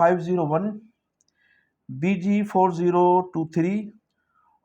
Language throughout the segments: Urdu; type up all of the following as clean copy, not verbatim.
501 BG4023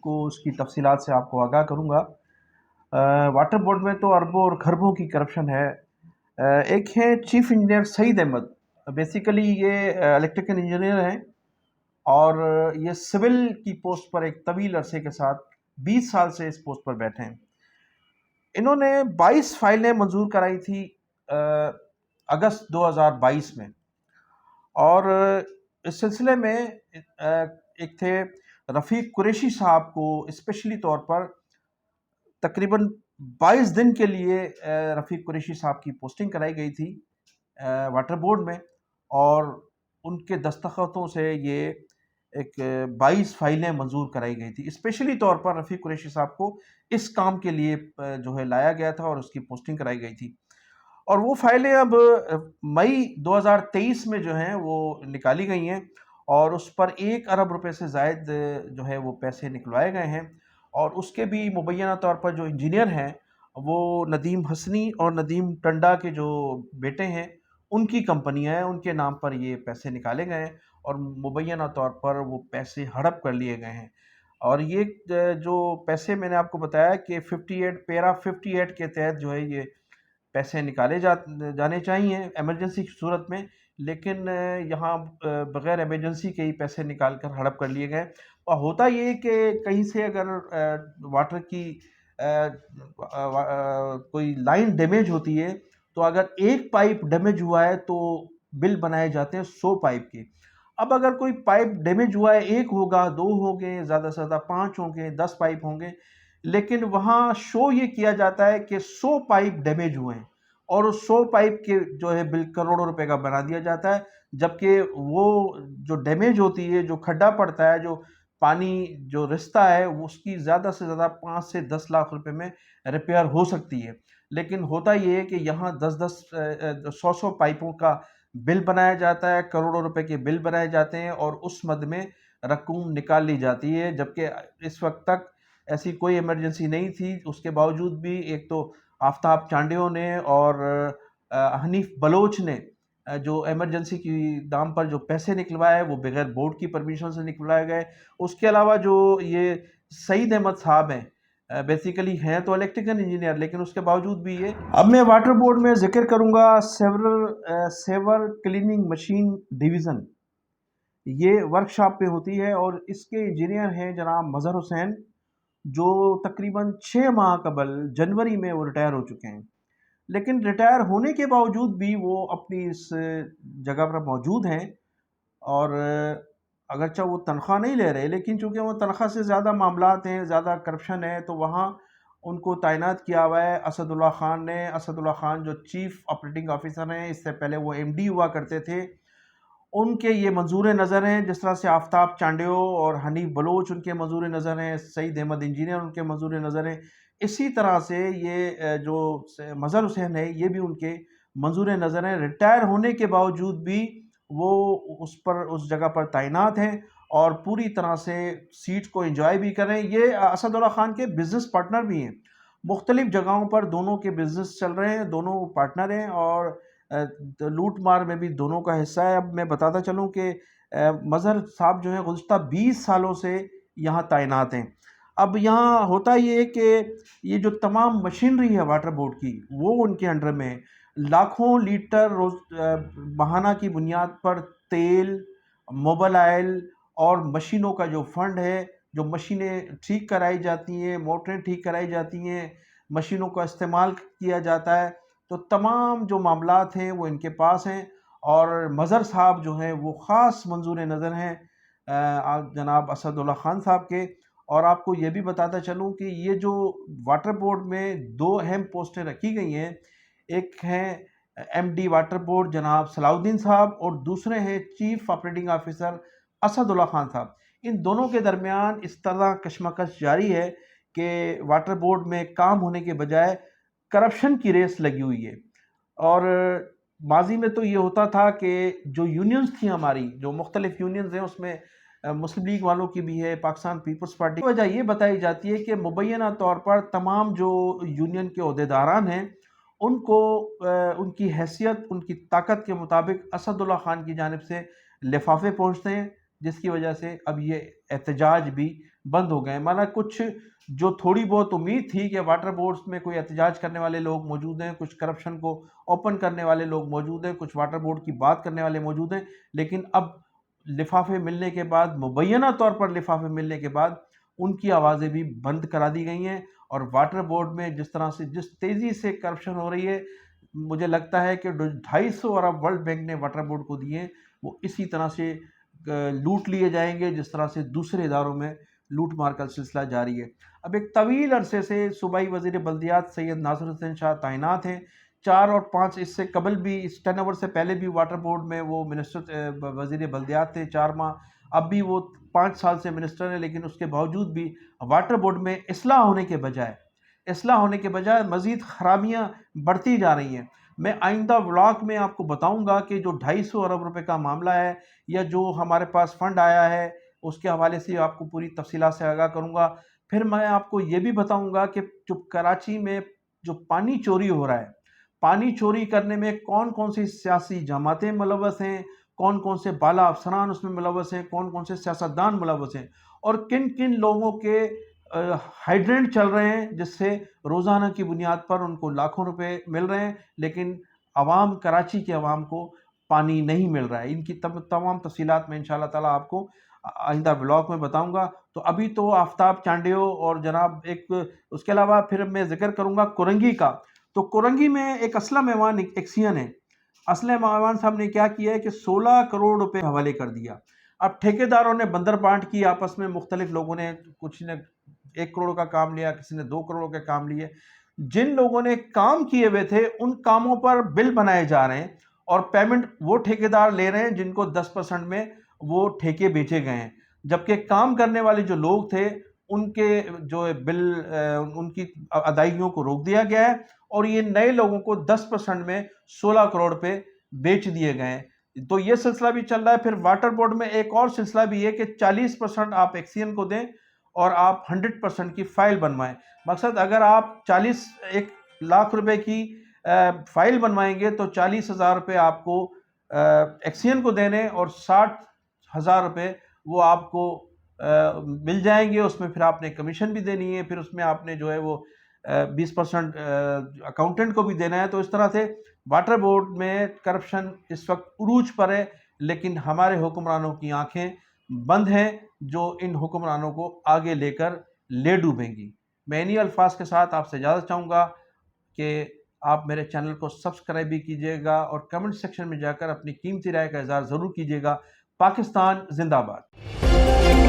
کو اس کی تفصیلات سے آپ کو آگاہ کروں گا۔ واٹر بورڈ میں تو اربوں اور خربوں کی کرپشن ہے۔ ایک ہے چیف انجینئر سعید احمد، بیسیکلی یہ الیکٹریکل انجینئر ہیں اور یہ سول کی پوسٹ پر ایک طویل عرصے کے ساتھ 20 سال سے اس پوسٹ پر بیٹھے ہیں۔ انہوں نے 22 فائلیں منظور کرائی تھی اگست 2022 میں، اور اس سلسلے میں ایک تھے رفیق قریشی صاحب کو اسپیشلی طور پر تقریباً 22 دن کے لیے رفیق قریشی صاحب کی پوسٹنگ کرائی گئی تھی واٹر بورڈ میں، اور ان کے دستخطوں سے یہ ایک 22 فائلیں منظور کرائی گئی تھی۔ اسپیشلی طور پر رفیق قریشی صاحب کو اس کام کے لیے جو ہے لایا گیا تھا اور اس کی پوسٹنگ کرائی گئی تھی، اور وہ فائلیں اب مئی 2023 میں جو ہیں وہ نکالی گئی ہیں، اور اس پر 1 ارب روپے سے زائد جو ہے وہ پیسے نکلوائے گئے ہیں، اور اس کے بھی مبینہ طور پر جو انجینئر ہیں وہ ندیم حسنی اور ندیم ٹنڈا کے جو بیٹے ہیں ان کی کمپنیاں ہیں، ان کے نام پر یہ پیسے نکالے گئے ہیں، اور مبینہ طور پر وہ پیسے ہڑپ کر لیے گئے ہیں۔ اور یہ جو پیسے میں نے آپ کو بتایا کہ 58 پیرا 58 کے تحت جو ہے یہ پیسے نکالے جانے چاہیے ایمرجنسی کی صورت میں، لیکن یہاں بغیر ایمرجنسی کے ہی پیسے نکال کر ہڑپ کر لیے گئے۔ اور ہوتا یہ کہ کہیں سے اگر واٹر کی کوئی لائن ڈیمیج ہوتی ہے تو اگر ایک پائپ ڈیمیج ہوا ہے تو بل بنائے جاتے ہیں 100 پائپ کے۔ اب اگر کوئی پائپ ڈیمیج ہوا ہے، ایک ہوگا، 2 ہوں گے، زیادہ سے زیادہ 5 ہوں گے، 10 پائپ ہوں گے، لیکن وہاں شو یہ کیا جاتا ہے کہ 100 پائپ ڈیمیج ہوئے ہیں، اور اس 100 پائپ کے جو ہے بل کروڑوں روپے کا بنا دیا جاتا ہے، جبکہ وہ جو ڈیمیج ہوتی ہے، جو کھڈا پڑتا ہے، جو پانی جو رستا ہے، اس کی زیادہ سے زیادہ 5 سے 10 لاکھ روپے میں ریپیئر ہو سکتی ہے، لیکن ہوتا یہ ہے کہ یہاں 100 پائپوں کا بل بنایا جاتا ہے، کروڑوں روپے کے بل بنائے جاتے ہیں، اور اس مد میں رقم نکال لی جاتی ہے، جبکہ اس وقت تک ایسی کوئی ایمرجنسی نہیں تھی۔ اس کے باوجود بھی ایک تو آفتاب چانڈیوں نے اور حنیف بلوچ نے جو ایمرجنسی کی نام پر جو پیسے نکلوائے وہ بغیر بورڈ کی پرمیشن سے نکلوائے گئے۔ اس کے علاوہ جو یہ سعید احمد صاحب ہیں، بیسیکلی ہیں تو الیکٹریکل انجینئر، لیکن اس کے باوجود بھی اب میں واٹر بورڈ میں ذکر کروں گا سیور کلیننگ مشین ڈویژن، یہ ورکشاپ پہ ہوتی ہے، اور اس کے انجینئر ہیں جناب مظہر حسین، جو تقریباً 6 ماہ قبل جنوری میں وہ ریٹائر ہو چکے ہیں، لیکن ریٹائر ہونے کے باوجود بھی وہ اپنی اس جگہ پر موجود ہیں، اور اگرچہ وہ تنخواہ نہیں لے رہے، لیکن چونکہ وہ تنخواہ سے زیادہ معاملات ہیں، زیادہ کرپشن ہے، تو وہاں ان کو تعینات کیا ہوا ہے اسد اللہ خان نے۔ اسد اللہ خان جو چیف آپریٹنگ آفیسر ہیں، اس سے پہلے وہ ایم ڈی ہوا کرتے تھے، ان کے یہ منظور نظر ہیں، جس طرح سے آفتاب چانڈیو اور حنیف بلوچ ان کے منظور نظر ہیں، سعید احمد انجینئر ان کے منظور نظر ہیں، اسی طرح سے یہ جو مظہر حسین ہے یہ بھی ان کے منظور نظر ہیں۔ ریٹائر ہونے کے باوجود بھی وہ اس جگہ پر تعینات ہیں اور پوری طرح سے سیٹ کو انجوائے بھی کر رہے ہیں۔ یہ اسد اللہ خان کے بزنس پارٹنر بھی ہیں، مختلف جگہوں پر دونوں کے بزنس چل رہے ہیں، دونوں پارٹنر ہیں، اور لوٹ مار میں بھی دونوں کا حصہ ہے۔ اب میں بتاتا چلوں کہ مظہر صاحب جو ہیں گزشتہ 20 سالوں سے یہاں تعینات ہیں۔ اب یہاں ہوتا یہ ہے کہ یہ جو تمام مشینری ہے واٹر بورڈ کی وہ ان کے انڈر میں ہے، لاکھوں لیٹر ماہانہ کی بنیاد پر تیل، موبائل اور مشینوں کا جو فنڈ ہے، جو مشینیں ٹھیک کرائی جاتی ہیں، موٹریں ٹھیک کرائی جاتی ہیں، مشینوں کا استعمال کیا جاتا ہے، تو تمام جو معاملات ہیں وہ ان کے پاس ہیں، اور مظہر صاحب جو ہیں وہ خاص منظور نظر ہیں جناب اسد اللہ خان صاحب کے۔ اور آپ کو یہ بھی بتاتا چلوں کہ یہ جو واٹر بورڈ میں 2 اہم پوسٹیں رکھی گئی ہیں، ایک ہیں ایم ڈی واٹر بورڈ جناب صلاح الدین صاحب، اور دوسرے ہیں چیف آپریٹنگ آفیسر اسد اللہ خان صاحب۔ ان دونوں کے درمیان اس طرح کشمکش جاری ہے کہ واٹر بورڈ میں کام ہونے کے بجائے کرپشن کی ریس لگی ہوئی ہے۔ اور ماضی میں تو یہ ہوتا تھا کہ جو یونینز تھیں ہماری، جو مختلف یونینز ہیں، اس میں مسلم لیگ والوں کی بھی ہے، پاکستان پیپلز پارٹی، وجہ یہ بتائی جاتی ہے کہ مبینہ طور پر تمام جو یونین کے عہدیداران ہیں ان کو ان کی حیثیت، ان کی طاقت کے مطابق اسد اللہ خان کی جانب سے لفافے پہنچتے ہیں جس کی وجہ سے اب یہ احتجاج بھی بند ہو گئے. مانا کچھ جو تھوڑی بہت امید تھی کہ واٹر بورڈز میں کوئی احتجاج کرنے والے لوگ موجود ہیں، کچھ کرپشن کو اوپن کرنے والے لوگ موجود ہیں، کچھ واٹر بورڈ کی بات کرنے والے موجود ہیں، لیکن اب لفافے ملنے کے بعد، مبینہ طور پر لفافے ملنے کے بعد، ان کی آوازیں بھی بند کرا دی گئی ہیں. اور واٹر بورڈ میں جس طرح سے، جس تیزی سے کرپشن ہو رہی ہے، مجھے لگتا ہے کہ 250 ارب ورلڈ بینک نے واٹر بورڈ کو دیے، وہ اسی طرح سے لوٹ لیے جائیں گے جس طرح سے دوسرے اداروں میں لوٹ مار کا سلسلہ جاری ہے. اب ایک طویل عرصے سے صوبائی وزیر بلدیات سید ناصر حسین شاہ تعینات ہیں. 4 اور 5 اس سے قبل بھی، اس ٹرن اوور سے پہلے بھی واٹر بورڈ میں وہ منسٹر وزیر بلدیات تھے 4 ماہ. اب بھی وہ 5 سال سے منسٹر ہیں، لیکن اس کے باوجود بھی واٹر بورڈ میں اصلاح ہونے کے بجائے مزید خرابیاں بڑھتی جا رہی ہیں. میں آئندہ ولاگ میں آپ کو بتاؤں گا کہ جو 250 ارب روپے کا معاملہ ہے، یا جو ہمارے پاس فنڈ آیا ہے، اس کے حوالے سے آپ کو پوری تفصیلات سے آگاہ کروں گا. پھر میں آپ کو یہ بھی بتاؤں گا کہ جو کراچی میں جو پانی چوری ہو رہا ہے، پانی چوری کرنے میں کون کون سی سیاسی جماعتیں ملوث ہیں، کون کون سے بالا افسران اس میں ملوث ہیں، کون کون سے سیاستدان ملوث ہیں، اور کن کن لوگوں کے ہائیڈرینٹ چل رہے ہیں جس سے روزانہ کی بنیاد پر ان کو لاکھوں روپے مل رہے ہیں، لیکن عوام، کراچی کے عوام کو پانی نہیں مل رہا ہے. ان کی تمام تفصیلات میں انشاءاللہ تعالیٰ آپ کو آئندہ بلاگ میں بتاؤں گا. تو ابھی تو آفتاب چانڈیو اور جناب ایک، اس کے علاوہ پھر میں ذکر کروں گا کورنگی کا. تو کورنگی میں ایک اسلم ایوان ایکسین ہے. اسلم ایوان صاحب نے کیا کیا ہے کہ 16 کروڑ روپے حوالے کر دیا. اب ٹھیکیداروں نے بندر بانٹ کی آپس میں، مختلف لوگوں نے، کچھ نے 1 کروڑ کا کام لیا، کسی نے 2 کروڑ کے کام لیے. جن لوگوں نے کام کیے ہوئے تھے ان کاموں پر بل بنائے جا رہے ہیں، اور پیمنٹ وہ ٹھیکیدار لے رہے ہیں جن کو 10% میں وہ ٹھیکے بیچے گئے ہیں، جبکہ کام کرنے والے جو لوگ تھے ان کے جو بل، ان کی ادائیگیوں کو روک دیا گیا ہے، اور یہ نئے لوگوں کو 10% میں 16 کروڑ پہ بیچ دیے گئے ہیں. تو یہ سلسلہ بھی چل رہا ہے. پھر واٹر بورڈ میں ایک اور سلسلہ بھی ہے کہ 40% آپ ایکسین کو دیں اور آپ 100% کی فائل بنوائیں. مقصد، اگر آپ 1 لاکھ روپے کی فائل بنوائیں گے تو 40,000 روپے آپ کو ایکسین کو دینے، اور 60,000 روپے وہ آپ کو مل جائیں گے. اس میں پھر آپ نے کمیشن بھی دینی ہے، پھر اس میں آپ نے جو ہے وہ 20% اکاؤنٹنٹ کو بھی دینا ہے. تو اس طرح سے واٹر بورڈ میں کرپشن اس وقت عروج پر ہے، لیکن ہمارے حکمرانوں کی آنکھیں بند ہیں جو ان حکمرانوں کو آگے لے کر لے ڈوبیں گی. میں انہی الفاظ کے ساتھ آپ سے اجازت چاہوں گا کہ آپ میرے چینل کو سبسکرائب بھی کیجیے گا، اور کمنٹ سیکشن میں جا کر اپنی قیمتی رائے کا اظہار ضرور کیجیے گا. پاکستان زندہ باد.